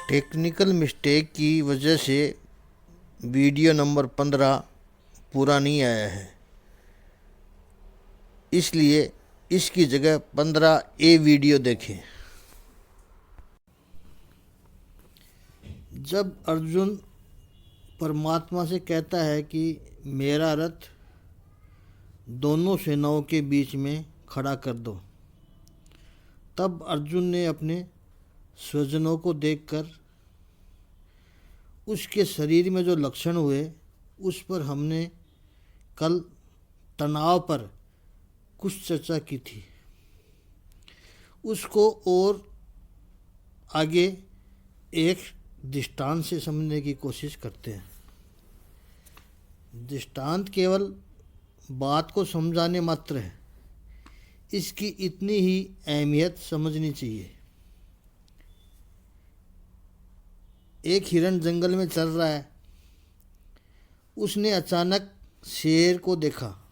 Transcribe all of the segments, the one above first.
Technical mistake की वजह से वीडियो नंबर 15 पूरा नहीं आया है, इसलिए इसकी जगह 15A वीडियो देखें। जब अर्जुन परमात्मा से कहता है कि मेरा रथ दोनों सेनाओं के बीच में खड़ा कर दो, तब अर्जुन ने अपने स्वजनों को देखकर उसके शरीर में जो लक्षण हुए उस पर हमने कल तनाव पर कुछ चर्चा की थी। उसको और आगे एक दृष्टांत से समझने की कोशिश करते हैं। दृष्टांत केवल बात को समझाने मात्र है, इसकी इतनी ही अहमियत समझनी चाहिए। एक हिरण जंगल में चल रहा है। उसने अचानक शेर को देखा।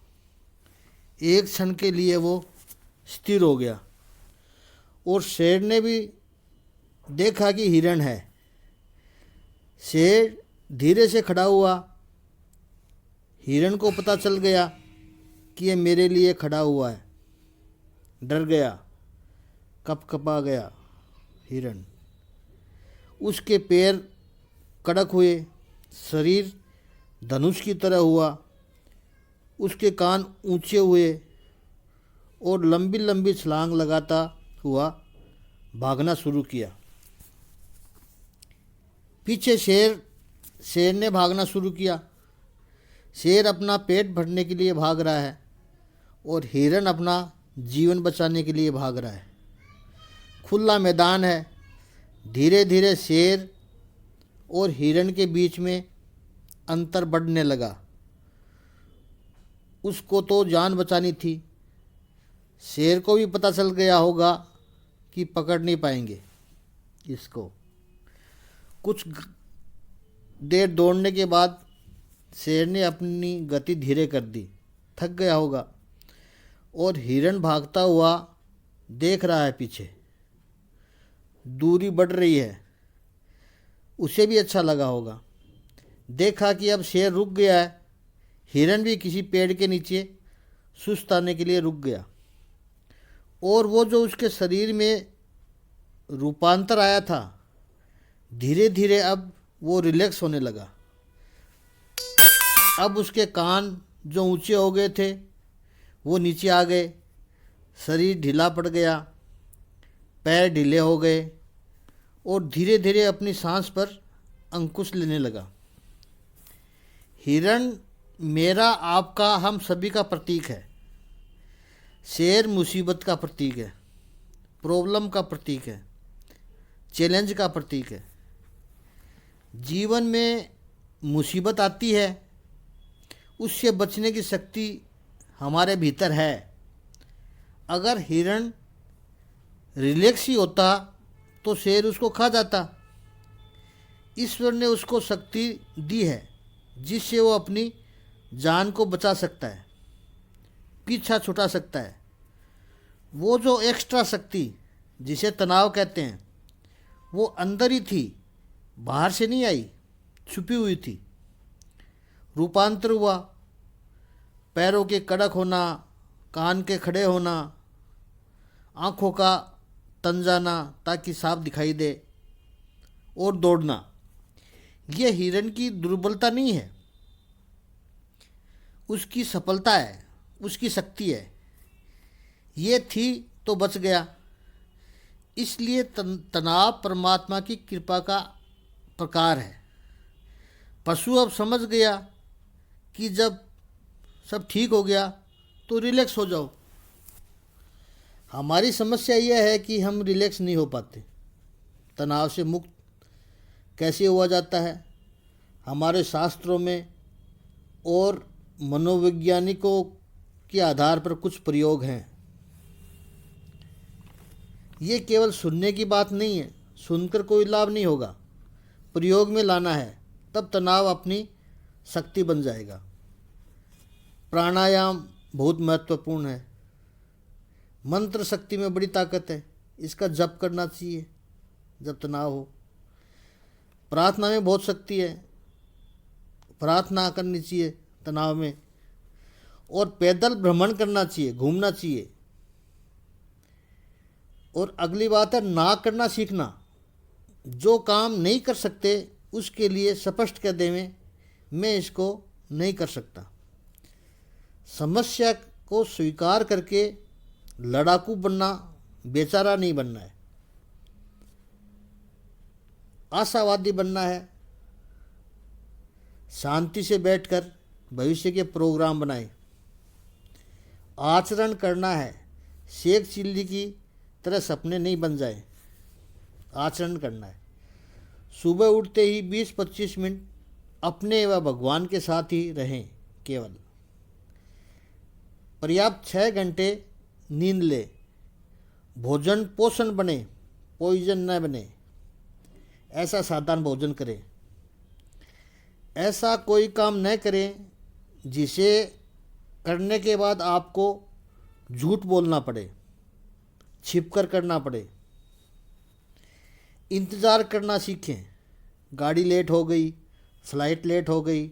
एक क्षण के लिए वो स्थिर हो गया और शेर ने भी देखा कि हिरण है। शेर धीरे से खड़ा हुआ। हिरण को पता चल गया कि ये मेरे लिए खड़ा हुआ है। डर गया, कपकपा गया हिरण। उसके पैर कड़क हुए, शरीर धनुष की तरह हुआ। उसके कान ऊंचे हुए और लंबी लंबी छलांग लगाता हुआ भागना शुरू किया। पीछे शेर ने भागना शुरू किया। शेर अपना पेट भरने के लिए भाग रहा है और हिरण अपना जीवन बचाने के लिए भाग रहा है। खुला मैदान है। धीरे धीरे शेर और हिरण के बीच में अंतर बढ़ने लगा। उसको तो जान बचानी थी। शेर को भी पता चल गया होगा कि पकड़ नहीं पाएंगे इसको। कुछ देर दौड़ने के बाद शेर ने अपनी गति धीरे कर दी। थक गया होगा और हिरण भागता हुआ देख रहा है पीछे। दूरी बढ़ रही है। उसे भी अच्छा लगा होगा। देखा कि अब शेर रुक गया है। हिरण भी किसी पेड़ के नीचे सुस्ताने के लिए रुक गया और वो जो उसके शरीर में रूपांतर आया था, धीरे धीरे अब वो रिलैक्स होने लगा। अब उसके कान जो ऊंचे हो गए थे वो नीचे आ गए। शरीर ढीला पड़ गया, पैर ढीले हो गए और धीरे धीरे अपनी सांस पर अंकुश लेने लगा। हिरण मेरा, आपका, हम सभी का प्रतीक है। शेर मुसीबत का प्रतीक है, प्रॉब्लम का प्रतीक है, चैलेंज का प्रतीक है। जीवन में मुसीबत आती है, उससे बचने की शक्ति हमारे भीतर है। अगर हिरण रिलैक्स ही होता तो शेर उसको खा जाता। ईश्वर ने उसको शक्ति दी है जिससे वो अपनी जान को बचा सकता है, पीछा छुटा सकता है। वो जो एक्स्ट्रा शक्ति जिसे तनाव कहते हैं, वो अंदर ही थी, बाहर से नहीं आई, छुपी हुई थी। रूपांतर हुआ। पैरों के कड़क होना, कान के खड़े होना, आँखों का तन जाना ताकि साफ दिखाई दे और दौड़ना। यह हिरण की दुर्बलता नहीं है, उसकी सफलता है, उसकी शक्ति है। ये थी तो बच गया। इसलिए तनाव परमात्मा की कृपा का प्रकार है। पशु अब समझ गया कि जब सब ठीक हो गया तो रिलैक्स हो जाओ। हमारी समस्या यह है कि हम रिलैक्स नहीं हो पाते। तनाव से मुक्त कैसे हुआ जाता है? हमारे शास्त्रों में और मनोवैज्ञानिकों के आधार पर कुछ प्रयोग हैं। ये केवल सुनने की बात नहीं है, सुनकर कोई लाभ नहीं होगा, प्रयोग में लाना है, तब तनाव अपनी शक्ति बन जाएगा। प्राणायाम बहुत महत्वपूर्ण है। मंत्र शक्ति में बड़ी ताकत है, इसका जप करना चाहिए जब तनाव हो। प्रार्थना में बहुत शक्ति है, प्रार्थना करनी चाहिए तनाव में, और पैदल भ्रमण करना चाहिए, घूमना चाहिए। और अगली बात है ना करना सीखना। जो काम नहीं कर सकते उसके लिए स्पष्ट कह देवें मैं इसको नहीं कर सकता। समस्या को स्वीकार करके लड़ाकू बनना, बेचारा नहीं बनना है, आशावादी बनना है। शांति से बैठकर भविष्य के प्रोग्राम बनाएं। आचरण करना है, शेख चिल्ली की तरह सपने नहीं बन जाए, आचरण करना है। सुबह उठते ही 20-25 मिनट अपने व भगवान के साथ ही रहें केवल। पर्याप्त 6 घंटे नींद ले। भोजन पोषण बने, पॉइजन न बने, ऐसा साधारण भोजन करें। ऐसा कोई काम न करें जिसे करने के बाद आपको झूठ बोलना पड़े, छिपकर करना पड़े। इंतज़ार करना सीखें। गाड़ी लेट हो गई, फ्लाइट लेट हो गई,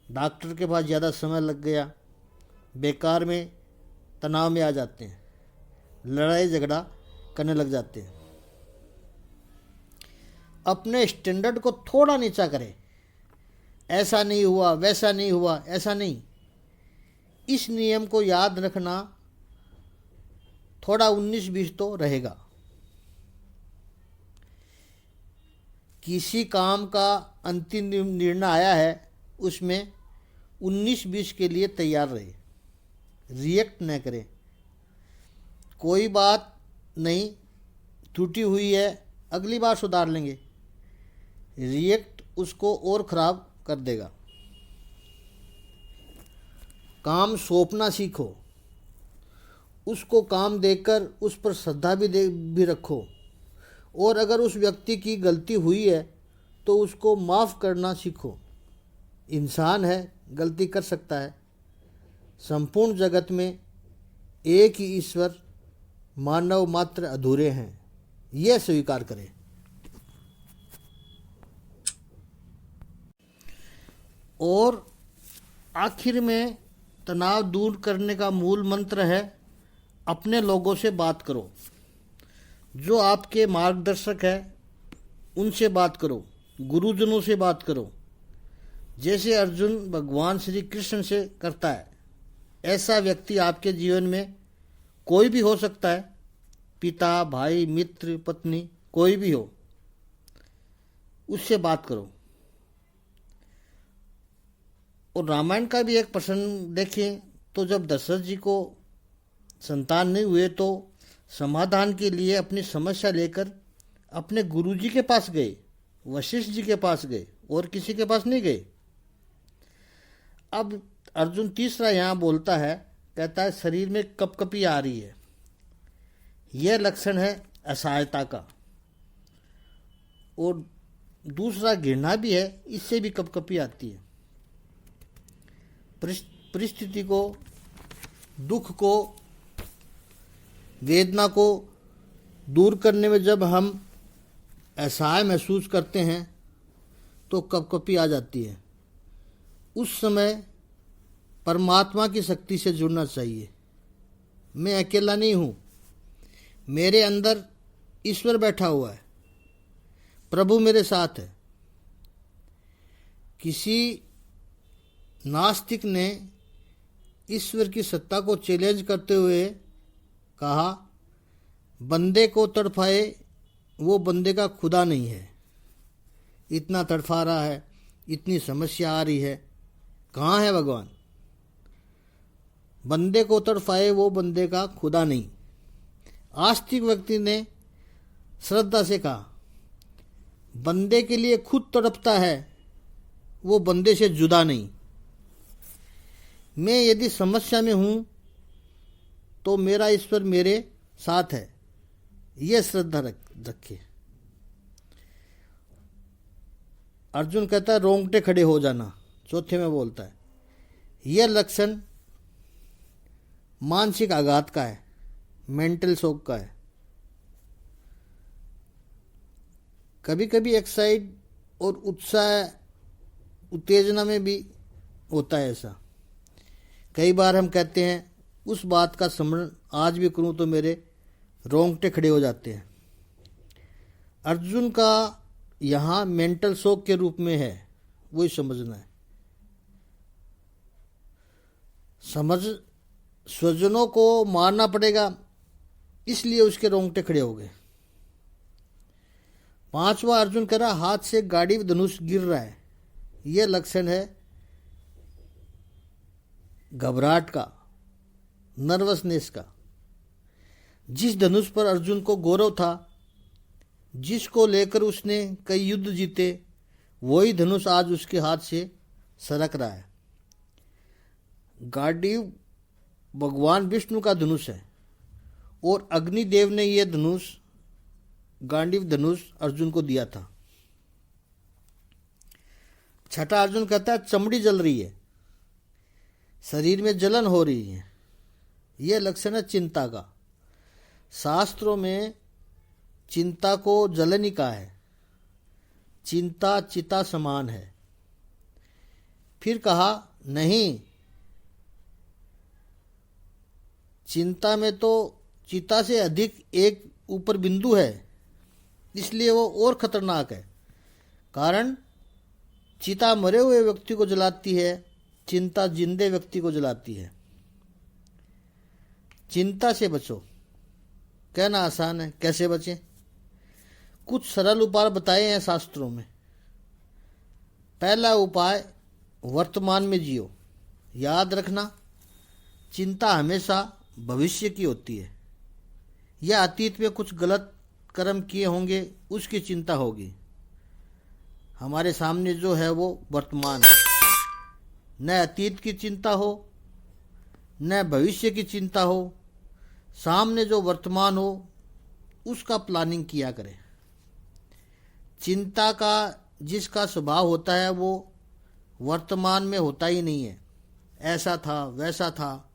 डॉक्टर के पास ज़्यादा समय लग गया, बेकार में तनाव में आ जाते हैं, लड़ाई झगड़ा करने लग जाते हैं। अपने स्टैंडर्ड को थोड़ा नीचा करें। ऐसा नहीं हुआ, वैसा नहीं हुआ, ऐसा नहीं। इस नियम को याद रखना, थोड़ा 19-20 तो रहेगा। किसी काम का अंतिम निर्णय आया है, उसमें 19-20 के लिए तैयार रहे, रिएक्ट न करें। कोई बात नहीं, त्रुटि हुई है, अगली बार सुधार लेंगे, रिएक्ट उसको और ख़राब कर देगा। काम सौंपना सीखो। उसको काम देकर उस पर श्रद्धा भी रखो। और अगर उस व्यक्ति की गलती हुई है तो उसको माफ़ करना सीखो। इंसान है, गलती कर सकता है। संपूर्ण जगत में एक ही ईश्वर, मानव मात्र अधूरे हैं, यह स्वीकार करें। और आखिर में तनाव दूर करने का मूल मंत्र है अपने लोगों से बात करो। जो आपके मार्गदर्शक है उनसे बात करो, गुरुजनों से बात करो, जैसे अर्जुन भगवान श्री कृष्ण से करता है। ऐसा व्यक्ति आपके जीवन में कोई भी हो सकता है, पिता, भाई, मित्र, पत्नी, कोई भी हो, उससे बात करो। और रामायण का भी एक प्रसंग देखें तो जब दशरथ जी को संतान नहीं हुए तो समाधान के लिए अपनी समस्या लेकर अपने गुरुजी के पास गए, वशिष्ठ जी के पास गए, और किसी के पास नहीं गए। अब अर्जुन तीसरा यहाँ बोलता है, कहता है शरीर में कपकपी आ रही है, यह लक्षण है असहायता का। और दूसरा घृणा भी है, इससे भी कपकपी आती है। परिस्थिति को, दुख को, वेदना को दूर करने में जब हम असहाय महसूस करते हैं तो कपकपी आ जाती है। उस समय परमात्मा की शक्ति से जुड़ना चाहिए। मैं अकेला नहीं हूँ, मेरे अंदर ईश्वर बैठा हुआ है, प्रभु मेरे साथ है। किसी नास्तिक ने ईश्वर की सत्ता को चैलेंज करते हुए कहा, बंदे को तड़फाए वो बंदे का खुदा नहीं है। इतना तड़फा रहा है, इतनी समस्या आ रही है, कहाँ है भगवान? बंदे को तड़फाए वो बंदे का खुदा नहीं। आस्तिक व्यक्ति ने श्रद्धा से कहा, बंदे के लिए खुद तड़पता है, वो बंदे से जुदा नहीं। मैं यदि समस्या में हूँ तो मेरा ईश्वर मेरे साथ है, यह श्रद्धा रखे। अर्जुन कहता है रोंगटे खड़े हो जाना, चौथे में बोलता है यह लक्षण मानसिक आघात का है, मेंटल शॉक का है। कभी कभी एक साइड और उत्साह उत्तेजना में भी होता है ऐसा। कई बार हम कहते हैं उस बात का स्मरण आज भी करूं तो मेरे रोंगटे खड़े हो जाते हैं। अर्जुन का यहाँ मेंटल शॉक के रूप में है, वही समझना है। समझ स्वजनों को मारना पड़ेगा इसलिए उसके रोंगटे खड़े हो गए। पांचवा अर्जुन कह रहा हाथ से गाड़ी धनुष गिर रहा है, यह लक्षण है घबराहट का, नर्वसनेस का। जिस धनुष पर अर्जुन को गौरव था, जिसको लेकर उसने कई युद्ध जीते, वही धनुष आज उसके हाथ से सरक रहा है। गांडीव भगवान विष्णु का धनुष है और अग्निदेव ने यह धनुष गांडीव धनुष अर्जुन को दिया था। छठा अर्जुन कहता है चमड़ी जल रही है, शरीर में जलन हो रही है, यह लक्षण है चिंता का। शास्त्रों में चिंता को जलन ही कहा है। चिंता चिता समान है। फिर कहा नहीं, चिंता में तो चिता से अधिक एक ऊपर बिंदु है, इसलिए वो और खतरनाक है। कारण चिता मरे हुए व्यक्ति को जलाती है, चिंता जिंदे व्यक्ति को जलाती है। चिंता से बचो, कहना आसान है, कैसे बचें? कुछ सरल उपाय बताए हैं शास्त्रों में। पहला उपाय, वर्तमान में जियो। याद रखना, चिंता हमेशा भविष्य की होती है या अतीत में कुछ गलत कर्म किए होंगे उसकी चिंता होगी। हमारे सामने जो है वो वर्तमान है। न अतीत की चिंता हो न भविष्य की चिंता हो, सामने जो वर्तमान हो उसका प्लानिंग किया करें। चिंता का जिसका स्वभाव होता है वो वर्तमान में होता ही नहीं है। ऐसा था वैसा था,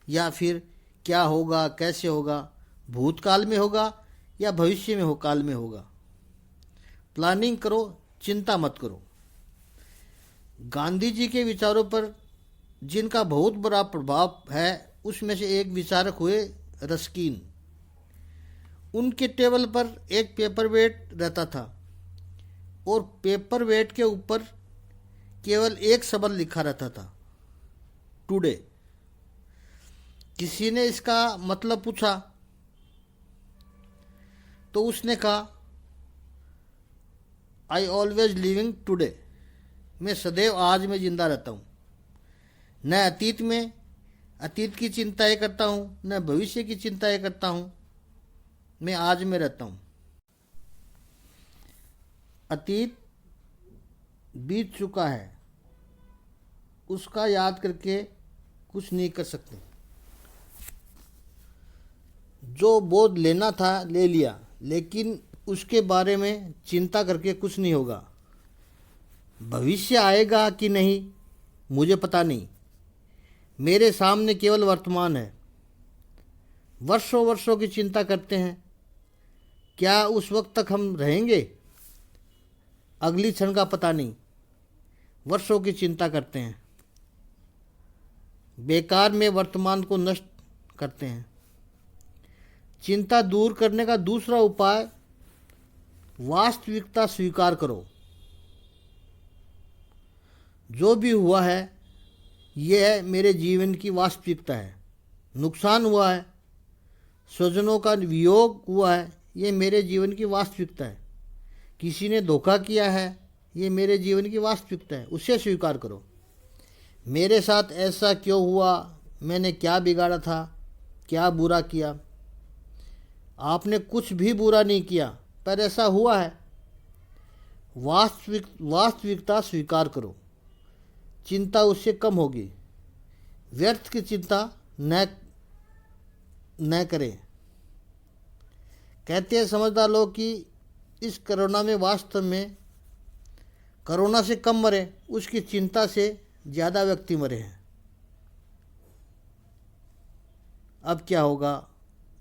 या फिर क्या होगा कैसे होगा, भूतकाल में होगा या भविष्य में हो काल में होगा। प्लानिंग करो, चिंता मत करो। गांधी जी के विचारों पर जिनका बहुत बड़ा प्रभाव है उसमें से एक विचारक हुए रस्किन। उनके टेबल पर एक पेपर वेट रहता था और पेपर वेट के ऊपर केवल एक शब्द लिखा रहता था, टुडे। किसी ने इसका मतलब पूछा तो उसने कहा आई ऑलवेज लिविंग टुडे, मैं सदैव आज में जिंदा रहता हूँ। न अतीत में अतीत की चिंताएं करता हूँ न भविष्य की चिंताएं करता हूँ, मैं आज में रहता हूँ। अतीत बीत चुका है, उसका याद करके कुछ नहीं कर सकते। जो बोध लेना था ले लिया, लेकिन उसके बारे में चिंता करके कुछ नहीं होगा। भविष्य आएगा कि नहीं मुझे पता नहीं, मेरे सामने केवल वर्तमान है। वर्षों वर्षों की चिंता करते हैं, क्या उस वक्त तक हम रहेंगे? अगली क्षण का पता नहीं, वर्षों की चिंता करते हैं, बेकार में वर्तमान को नष्ट करते हैं। चिंता दूर करने का दूसरा उपाय, वास्तविकता स्वीकार करो। जो भी हुआ है यह मेरे जीवन की वास्तविकता है। नुकसान हुआ है, स्वजनों का वियोग हुआ है, ये मेरे जीवन की वास्तविकता है। किसी ने धोखा किया है, ये मेरे जीवन की वास्तविकता है, उसे स्वीकार करो। मेरे साथ ऐसा क्यों हुआ, मैंने क्या बिगाड़ा था, क्या बुरा किया? आपने कुछ भी बुरा नहीं किया, पर ऐसा हुआ है। वास्तविकता स्वीकार करो, चिंता उससे कम होगी। व्यर्थ की चिंता न करें। कहते हैं समझदार लोग कि इस कोरोना में वास्तव में कोरोना से कम मरे, उसकी चिंता से ज़्यादा व्यक्ति मरे हैं। अब क्या होगा,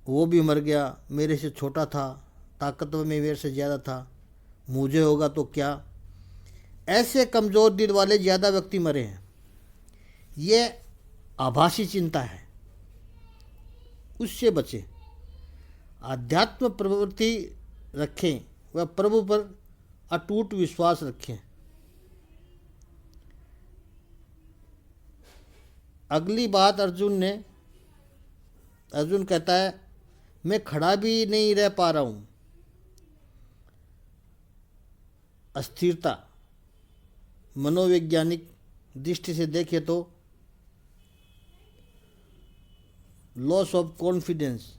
वो भी मर गया, मेरे से छोटा था, ताकतवर में मेरे से ज़्यादा था, मुझे होगा तो क्या? ऐसे कमज़ोर दिल वाले ज़्यादा व्यक्ति मरे हैं। ये आभासी चिंता है, उससे बचें। आध्यात्म प्रवृत्ति रखें व प्रभु पर अटूट विश्वास रखें। अगली बात अर्जुन कहता है, मैं खड़ा भी नहीं रह पा रहा हूँ। अस्थिरता मनोवैज्ञानिक दृष्टि से देखें तो loss of confidence,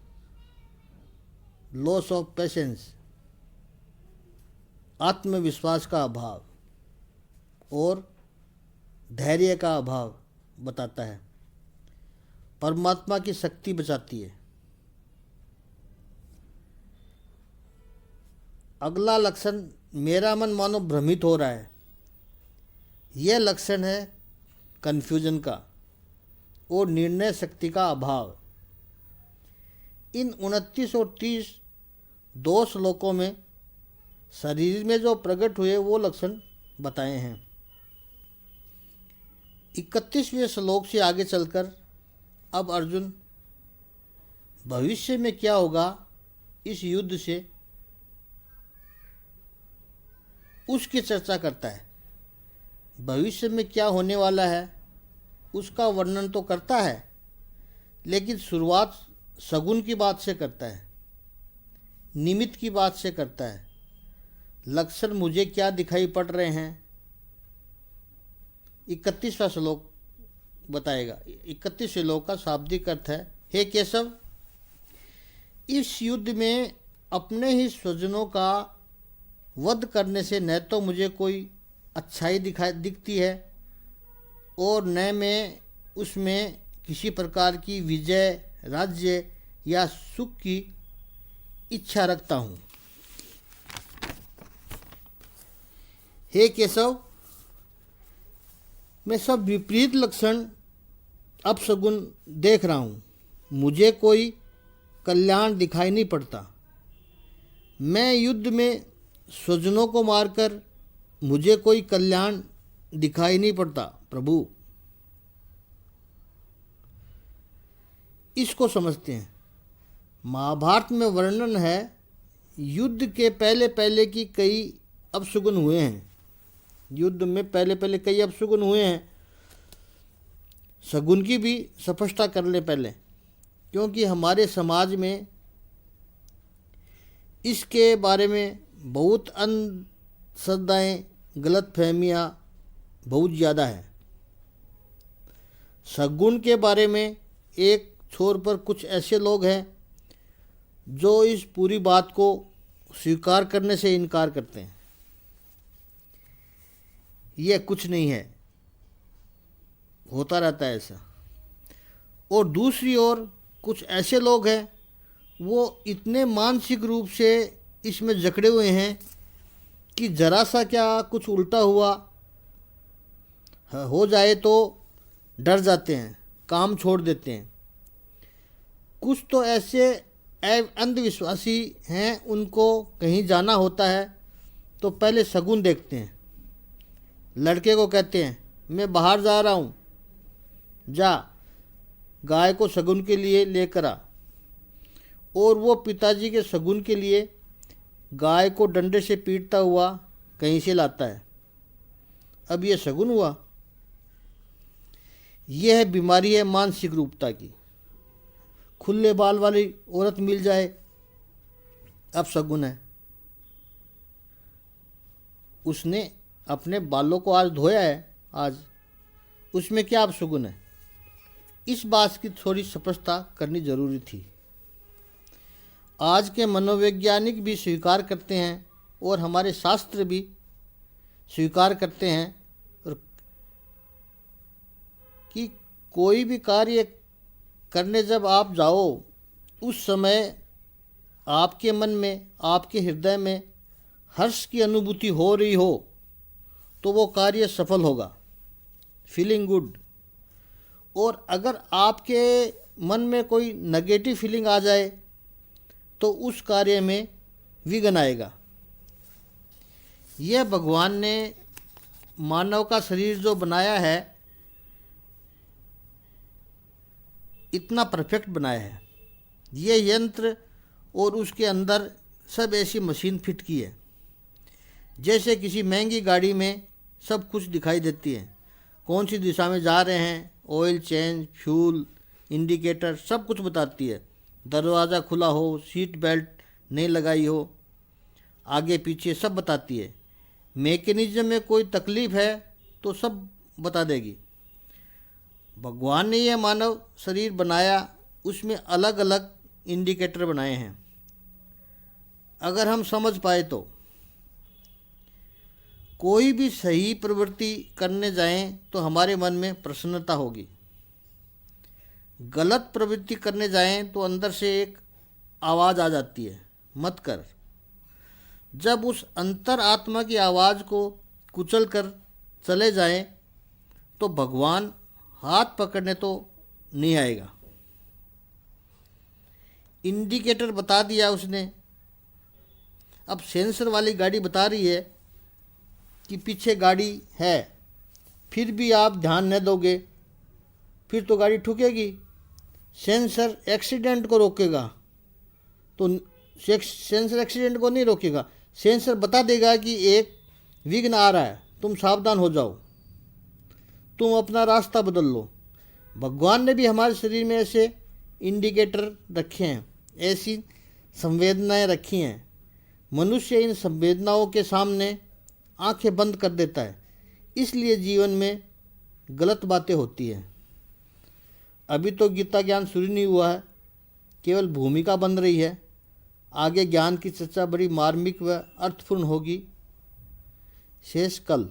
loss of patience, आत्मविश्वास का अभाव और धैर्य का अभाव बताता है। परमात्मा की शक्ति बचाती है। अगला लक्षण, मेरा मन मानो भ्रमित हो रहा है। यह लक्षण है कन्फ्यूजन का और निर्णय शक्ति का अभाव। इन 29 और 30 दो श्लोकों में शरीर में जो प्रकट हुए वो लक्षण बताए हैं। 31वें श्लोक से आगे चलकर अब अर्जुन भविष्य में क्या होगा इस युद्ध से उसकी चर्चा करता है। भविष्य में क्या होने वाला है उसका वर्णन तो करता है, लेकिन शुरुआत शगुन की बात से करता है, निमित्त की बात से करता है। लक्षण मुझे क्या दिखाई पड़ रहे हैं 31वां श्लोक बताएगा। 31 श्लोक का शाब्दिक अर्थ है, हे केशव, इस युद्ध में अपने ही स्वजनों का वध करने से न तो मुझे कोई अच्छाई दिखती है और न मैं उसमें किसी प्रकार की विजय, राज्य या सुख की इच्छा रखता हूँ। हे केशव, मैं सब विपरीत लक्षण अपशगुन देख रहा हूँ। मुझे कोई कल्याण दिखाई नहीं पड़ता। मैं युद्ध में स्वजनों को मारकर मुझे कोई कल्याण दिखाई नहीं पड़ता। प्रभु, इसको समझते हैं। महाभारत में वर्णन है युद्ध के पहले पहले की कई अपशगुन हुए हैं। युद्ध में पहले पहले कई अपशगुन हुए हैं। शगुन की भी स्पष्टता कर ले पहले, क्योंकि हमारे समाज में इसके बारे में बहुत अंधश्रद्धाएँ, गलतफहमियाँ बहुत ज़्यादा है। शगुन के बारे में एक छोर पर कुछ ऐसे लोग हैं जो इस पूरी बात को स्वीकार करने से इनकार करते हैं। यह कुछ नहीं है, होता रहता है ऐसा। और दूसरी ओर कुछ ऐसे लोग हैं वो इतने मानसिक रूप से इसमें जकड़े हुए हैं कि जरा सा क्या कुछ उल्टा हुआ हो जाए तो डर जाते हैं, काम छोड़ देते हैं। कुछ तो ऐसे अंधविश्वासी हैं, उनको कहीं जाना होता है तो पहले शगुन देखते हैं। लड़के को कहते हैं मैं बाहर जा रहा हूँ, जा गाय को शगुन के लिए लेकर आ, और वो पिताजी के शगुन के लिए गाय को डंडे से पीटता हुआ कहीं से लाता है। अब ये शगुन हुआ। यह है बीमारी है मानसिक रूपता की। खुले बाल वाली औरत मिल जाए अब शगुन है। उसने अपने बालों को आज धोया है, आज उसमें क्या अब शगुन है। इस बात की थोड़ी स्पष्टता करनी जरूरी थी। आज के मनोवैज्ञानिक भी स्वीकार करते हैं और हमारे शास्त्र भी स्वीकार करते हैं कि कोई भी कार्य करने जब आप जाओ उस समय आपके मन में, आपके हृदय में हर्ष की अनुभूति हो रही हो तो वो कार्य सफल होगा, फीलिंग गुड। और अगर आपके मन में कोई नेगेटिव फीलिंग आ जाए तो उस कार्य में विघ्न आएगा। यह भगवान ने मानव का शरीर जो बनाया है इतना परफेक्ट बनाया है। ये यंत्र और उसके अंदर सब ऐसी मशीन फिट की है जैसे किसी महंगी गाड़ी में सब कुछ दिखाई देती है। कौन सी दिशा में जा रहे हैं, ऑयल चेंज, फ्यूल, इंडिकेटर सब कुछ बताती है। दरवाज़ा खुला हो, सीट बेल्ट नहीं लगाई हो, आगे पीछे सब बताती है। मैकेनिज्म में कोई तकलीफ़ है तो सब बता देगी। भगवान ने यह मानव शरीर बनाया, उसमें अलग अलग इंडिकेटर बनाए हैं। अगर हम समझ पाए तो कोई भी सही प्रवृत्ति करने जाएं तो हमारे मन में प्रसन्नता होगी। गलत प्रवृत्ति करने जाएं तो अंदर से एक आवाज़ आ जाती है, मत कर। जब उस अंतर आत्मा की आवाज़ को कुचल कर चले जाएं तो भगवान हाथ पकड़ने तो नहीं आएगा। इंडिकेटर बता दिया उसने, अब सेंसर वाली गाड़ी बता रही है कि पीछे गाड़ी है, फिर भी आप ध्यान न दोगे फिर तो गाड़ी ठुकेगी। सेंसर एक्सीडेंट को रोकेगा तो सेंसर एक्सीडेंट को नहीं रोकेगा, सेंसर बता देगा कि एक विघ्न आ रहा है, तुम सावधान हो जाओ, तुम अपना रास्ता बदल लो। भगवान ने भी हमारे शरीर में ऐसे इंडिकेटर रखे हैं, ऐसी संवेदनाएं रखी हैं। मनुष्य इन संवेदनाओं के सामने आंखें बंद कर देता है, इसलिए जीवन में गलत बातें होती हैं। अभी तो गीता ज्ञान शुरू नहीं हुआ है, केवल भूमिका बन रही है। आगे ज्ञान की चर्चा बड़ी मार्मिक व अर्थपूर्ण होगी। शेष कल।